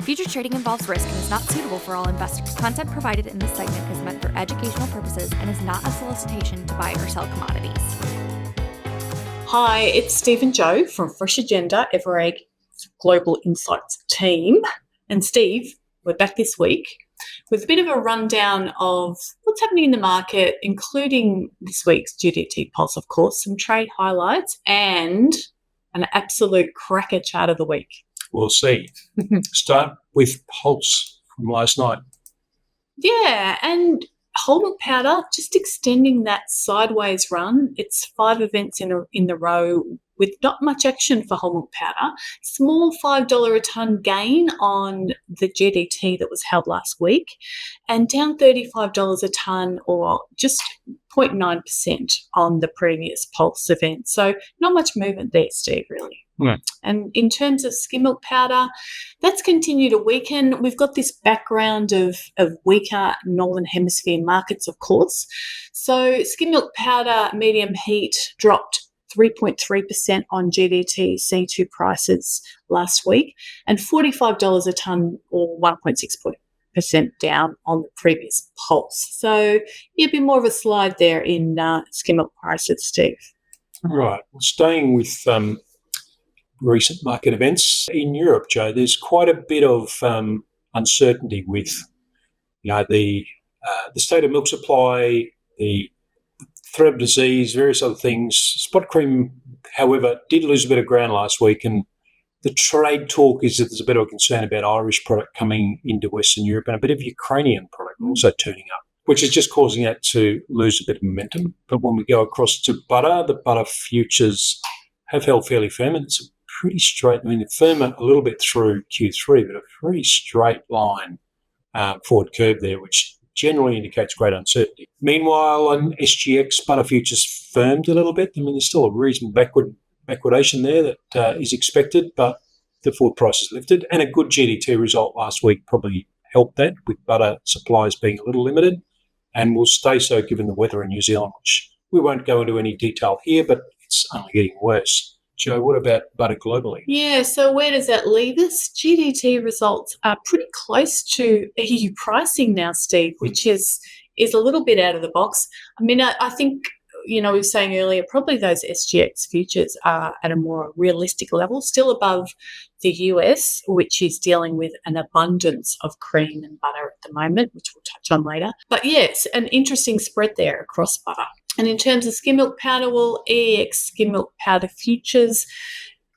Futures trading involves risk and is not suitable for all investors. Content provided in this segment is meant for educational purposes and is not a solicitation to buy or sell commodities. Hi, it's Steve and Joe from Fresh Agenda, Everegg Global Insights team. And Steve, we're back this week with a bit of a rundown of what's happening in the market, including this week's GDT Pulse, of course, some trade highlights and an absolute cracker chart of the week. We'll see. Start with Pulse from last night. Yeah, and whole milk powder just extending that sideways run. It's 5 events in the row with not much action for whole milk powder. Small $5 a tonne gain on the GDT that was held last week, and down $35 a tonne, or just 0.9% on the previous Pulse event. So not much movement there, Steve, really. Yeah. And in terms of skim milk powder, that's continued to weaken. We've got this background of weaker Northern Hemisphere markets, of course. So skim milk powder medium heat dropped 3.3% on GDT C2 prices last week, and $45 a tonne, or 1.6% down on the previous Pulse. So a bit more of a slide there in skim milk prices, Steve. Right. Well, staying with recent market events in Europe, Joe, there's quite a bit of uncertainty with the state of milk supply, the threat of disease, various other things. Spot cream, however, did lose a bit of ground last week, and the trade talk is that there's a bit of a concern about Irish product coming into Western Europe and a bit of Ukrainian product also turning up, which is just causing it to lose a bit of momentum. But when we go across to butter, the butter futures have held fairly firm, and it's a pretty straight, firmer a little bit through Q3, but a pretty straight line forward curve there, which generally indicates great uncertainty. Meanwhile, on SGX, butter futures firmed a little bit. There's still a reasonable backwardation there that is expected, but the forward price is lifted. And a good GDT result last week probably helped that, with butter supplies being a little limited, and will stay so given the weather in New Zealand, which we won't go into any detail here, but it's only getting worse. Joe, what about butter globally? Yeah, so where does that leave us? GDT results are pretty close to EU pricing now, Steve, which is a little bit out of the box. I think, we were saying earlier, probably those SGX futures are at a more realistic level, still above the US, which is dealing with an abundance of cream and butter at the moment, which we'll touch on later. But yes, an interesting spread there across butter. And in terms of skim milk powder, well, EEX skim milk powder futures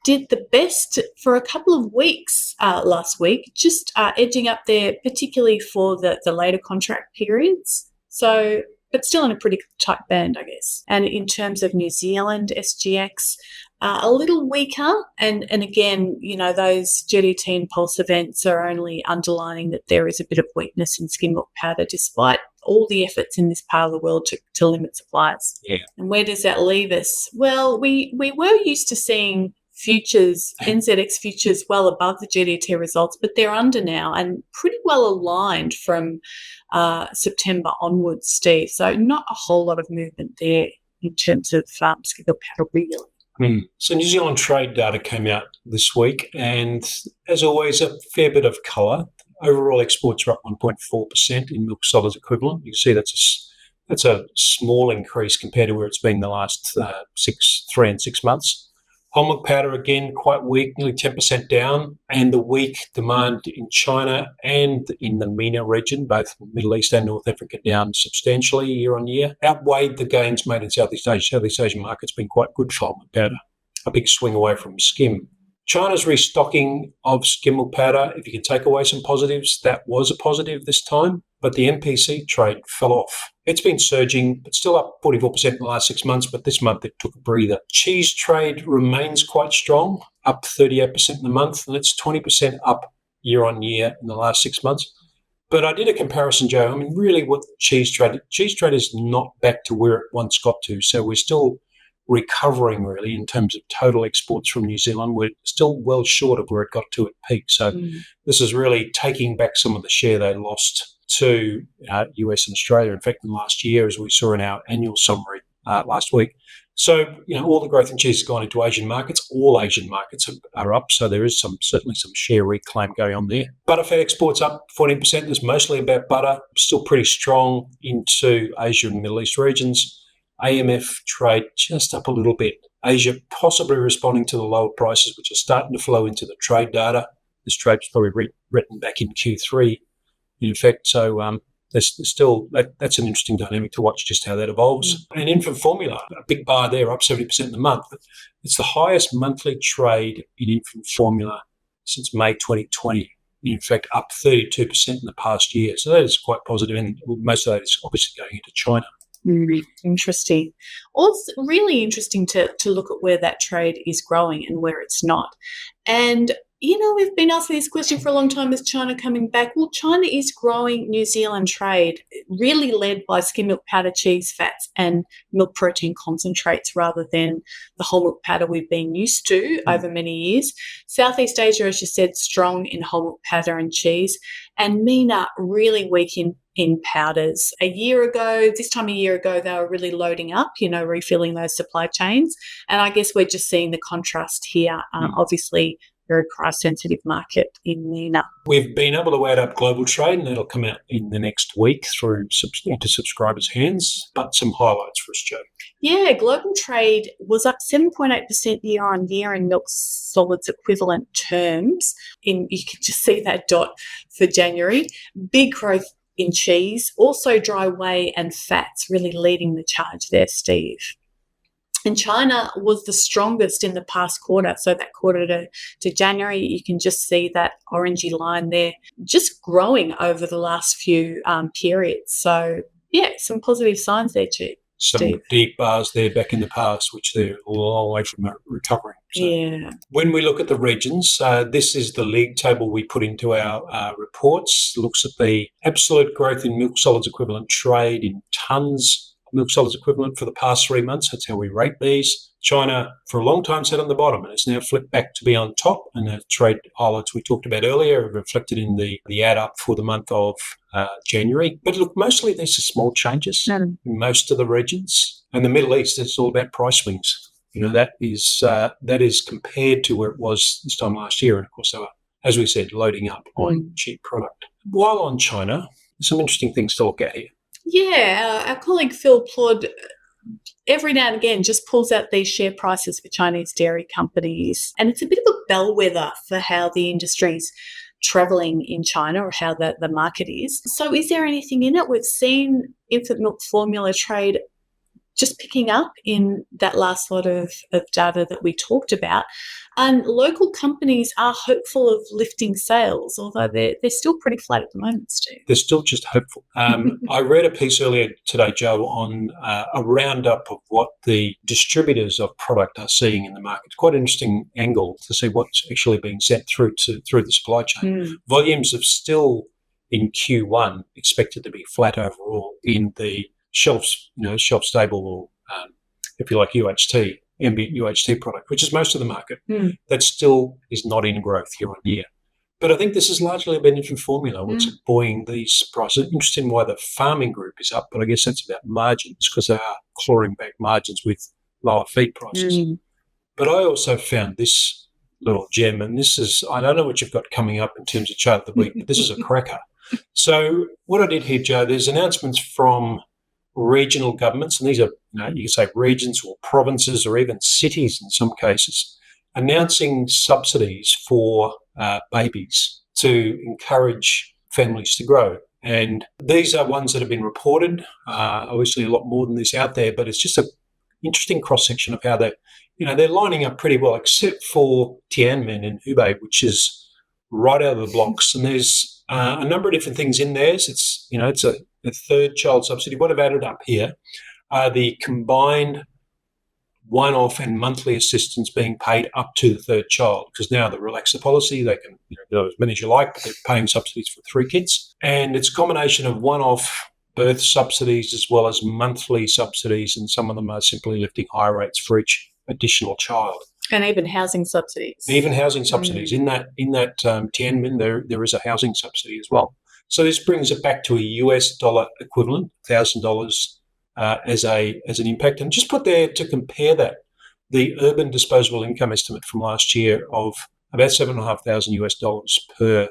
did the best for a couple of weeks last week, just edging up there, particularly for the later contract periods. So, but still in a pretty tight band, I guess. And in terms of New Zealand SGX, a little weaker. And again, those GDT and Pulse events are only underlining that there is a bit of weakness in skim milk powder, despite all the efforts in this part of the world to limit supplies. Yeah. And where does that leave us? Well, we were used to seeing futures, NZX futures, well above the GDT results, but they're under now and pretty well aligned from September onwards, Steve. So not a whole lot of movement there in terms of skim milk powder, really. So New Zealand trade data came out this week, and as always, a fair bit of colour. Overall exports are up 1.4% in milk solids equivalent. You can see that's a small increase compared to where it's been the last 3 and 6 months. Whole milk powder, again, quite weak, nearly 10% down, and the weak demand in China and in the MENA region, both Middle East and North Africa, down substantially year on year, outweighed the gains made in Southeast Asia. Southeast Asian market's been quite good for whole milk powder, a big swing away from skim. China's restocking of skim milk powder, if you can take away some positives, that was a positive this time, but the MPC trade fell off. It's been surging, but still up 44% in the last 6 months, but this month it took a breather. Cheese trade remains quite strong, up 38% in the month, and it's 20% up year on year in the last 6 months. But I did a comparison, Joe. Really what cheese trade is not back to where it once got to, so we're still recovering really in terms of total exports from New Zealand. We're still well short of where it got to at peak. So this is really taking back some of the share they lost to US and Australia. In fact, in the last year, as we saw in our annual summary last week. So, all the growth in cheese has gone into Asian markets. All Asian markets are up, so there is certainly some share reclaim going on there. Butterfat exports up 14%. It's mostly about butter, still pretty strong into Asia and Middle East regions. AMF trade just up a little bit. Asia possibly responding to the lower prices, which are starting to flow into the trade data. This trade was probably written back in Q3, in effect. So there's still that's an interesting dynamic to watch, just how that evolves. And infant formula, a big bar there, up 70% in the month. It's the highest monthly trade in infant formula since May 2020. In fact, up 32% in the past year. So that is quite positive, and most of that is obviously going into China. Interesting. Also, really interesting to look at where that trade is growing and where it's not. And we've been asking this question for a long time, is China coming back? Well, China is growing New Zealand trade, really led by skim milk powder, cheese, fats, and milk protein concentrates rather than the whole milk powder we've been used to over many years. Southeast Asia, as you said, strong in whole milk powder and cheese, and MENA really weak in powders. This time a year ago, they were really loading up, refilling those supply chains. And I guess we're just seeing the contrast here. Obviously, very price-sensitive market in MENA. We've been able to add up global trade, and that'll come out in the next week into subscribers' hands. But some highlights for us, Jo. Yeah, global trade was up 7.8% year on year in milk solids equivalent terms. You can just see that dot for January. Big growth in cheese, also dry whey and fats really leading the charge there, Steve. And China was the strongest in the past quarter. So that quarter to January, you can just see that orangey line there just growing over the last few periods. So, some positive signs there too. Some deep bars there back in the past, which they're a long way from recovering. So when we look at the regions, this is the league table we put into our reports. Looks at the absolute growth in milk solids equivalent trade in tonnes. Milk solids equivalent for the past 3 months. That's how we rate these. China, for a long time, sat on the bottom, and it's now flipped back to be on top. And the trade highlights we talked about earlier are reflected in the add up for the month of January. But look, mostly these are small changes in most of the regions. And the Middle East, it's all about price swings. That is compared to where it was this time last year. And of course, they were, as we said, loading up on cheap product. While on China, there's some interesting things to look at here. Yeah, our colleague Phil Plod every now and again just pulls out these share prices for Chinese dairy companies. And it's a bit of a bellwether for how the industry's travelling in China, or how the market is. So is there anything in it? We've seen infant milk formula trade just picking up in that last lot of data that we talked about. And local companies are hopeful of lifting sales, although they're still pretty flat at the moment, Steve. They're still just hopeful. I read a piece earlier today, Jo, on a roundup of what the distributors of product are seeing in the market. It's quite an interesting angle to see what's actually being sent through the supply chain. Volumes of still in Q1 expected to be flat overall in the shelves, shelf stable, or if you like, UHT, ambient UHT product, which is most of the market. That still is not in growth year on year. But I think this is largely about infant formula, what's buoying these prices. Interesting why the farming group is up, but I guess that's about margins, because they are clawing back margins with lower feed prices. But I also found this little gem, and this is, I don't know what you've got coming up in terms of chart of the week, but this is a cracker. So what I did here, Jo, there's announcements from regional governments, and these are, you can say regions or provinces or even cities in some cases, announcing subsidies for babies to encourage families to grow. And these are ones that have been reported. Obviously, a lot more than this out there, but it's just an interesting cross-section of how they're lining up pretty well, except for Tianmen and Hubei, which is right out of the blocks. And there's a number of different things in there. It's a third child subsidy. What I've added up here are the combined one-off and monthly assistance being paid up to the third child, because now they relax the policy. They can go as many as you like, but they're paying subsidies for 3 kids. And it's a combination of one-off birth subsidies as well as monthly subsidies, and some of them are simply lifting higher rates for each additional child. And even housing subsidies. Even housing subsidies. In that Tianmen, there is a housing subsidy as well. So this brings it back to a US dollar equivalent, $1,000 as an impact. And just put there to compare that, the urban disposable income estimate from last year of about $7,500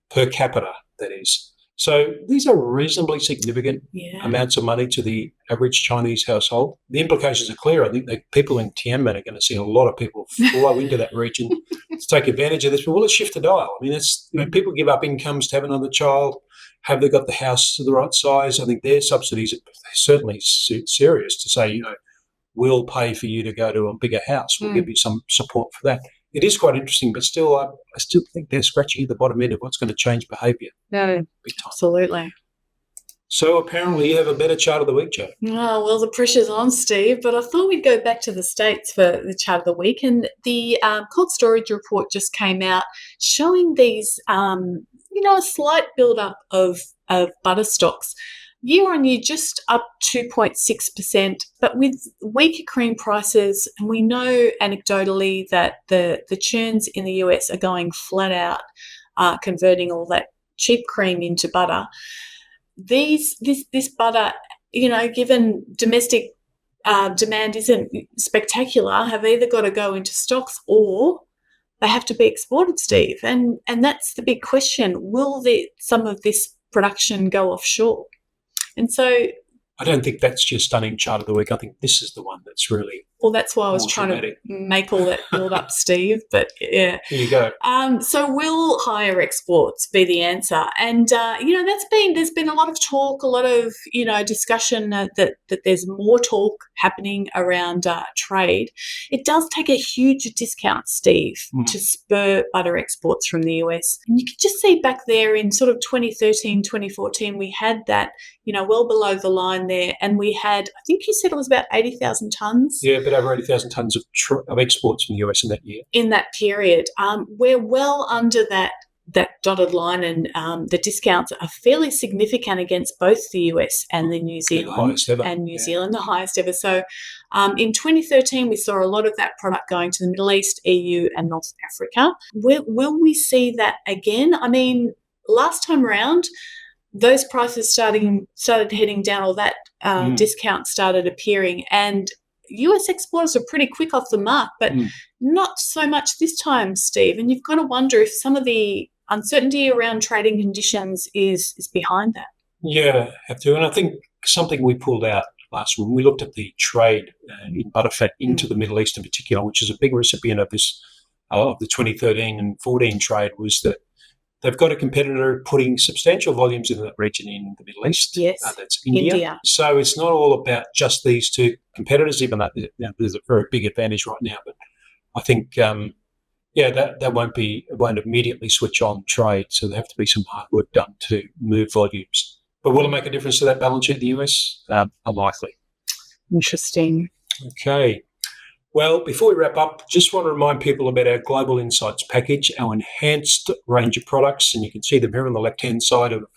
per capita, that is. So these are reasonably significant amounts of money to the average Chinese household. The implications are clear. I think that people in Tiananmen are going to see a lot of people flow into that region to take advantage of this. But will it shift the dial? I mean, people give up incomes to have another child. Have they got the house to the right size? I think their subsidies are certainly serious to say, we'll pay for you to go to a bigger house. We'll give you some support for that. It is quite interesting, but still, I still think they're scratching at the bottom end of what's going to change behaviour. No, big time. Absolutely. So apparently you have a better chart of the week, Jo. Oh, well, the pressure's on, Steve, but I thought we'd go back to the States for the chart of the week. And the cold storage report just came out showing these, a slight build-up of butter stocks. Year on year, just up 2.6%, but with weaker cream prices, and we know anecdotally that the churns in the US are going flat out, converting all that cheap cream into butter. This butter, given domestic demand isn't spectacular, have either got to go into stocks or they have to be exported, Steve. And that's the big question. Will some of this production go offshore? And so I don't think that's your stunning chart of the week. I think this is the one that's really that's why I was trying to make all that build up, Steve. But yeah. Here you go. So will higher exports be the answer? And there's been a lot of talk, a lot of discussion that there's more talk happening around trade. It does take a huge discount, Steve, to spur butter exports from the US. And you can just see back there in sort of 2013, 2014, we had that well below the line there, and we had, I think you said it was about 80,000 tonnes. Yeah, a bit over 80,000 tonnes of exports from the US in that year. In that period. We're well under that dotted line, and the discounts are fairly significant against both the US and the New Zealand. The highest ever. And New Zealand, the highest ever. So in 2013, we saw a lot of that product going to the Middle East, EU and North Africa. Will we see that again? I mean, last time around, those prices started heading down, or that discount started appearing, and US exporters are pretty quick off the mark, but not so much this time, Steve. And you've got to wonder if some of the uncertainty around trading conditions is behind that. Yeah, have to. And I think something we pulled out last when we looked at the trade in butterfat into the Middle East in particular, which is a big recipient of this of the 2013 and 14 trade, was that they've got a competitor putting substantial volumes in that region in the Middle East. Yes, that's India. So it's not all about just these two competitors, even though there's a very big advantage right now. But I think, that won't immediately switch on trade. So there have to be some hard work done to move volumes. But will it make a difference to that balance sheet in the US? Unlikely. Interesting. Okay. Well, before we wrap up, just want to remind people about our Global Insights package, our enhanced range of products, and you can see them here on the left-hand side of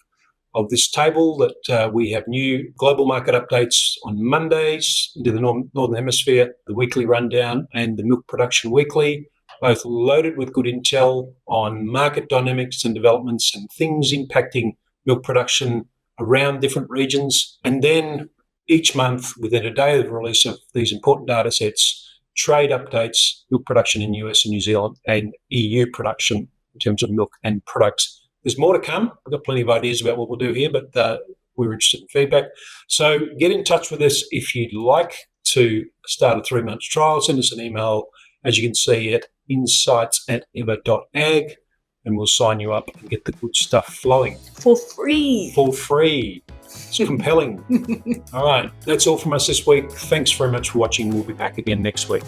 this table, that we have new global market updates on Mondays into the Northern Hemisphere, the weekly rundown and the Milk Production Weekly, both loaded with good intel on market dynamics and developments and things impacting milk production around different regions. And then each month, within a day of the release of these important data sets, trade updates, milk production in US and New Zealand, and EU production in terms of milk and products. There's more to come. I've got plenty of ideas about what we'll do here, but we're interested in feedback. So get in touch with us if you'd like to start a 3-month trial. Send us an email, as you can see, at insights@eva.ag, and we'll sign you up and get the good stuff flowing. For free. For free. It's compelling. All right. That's all from us this week. Thanks very much for watching. We'll be back again next week.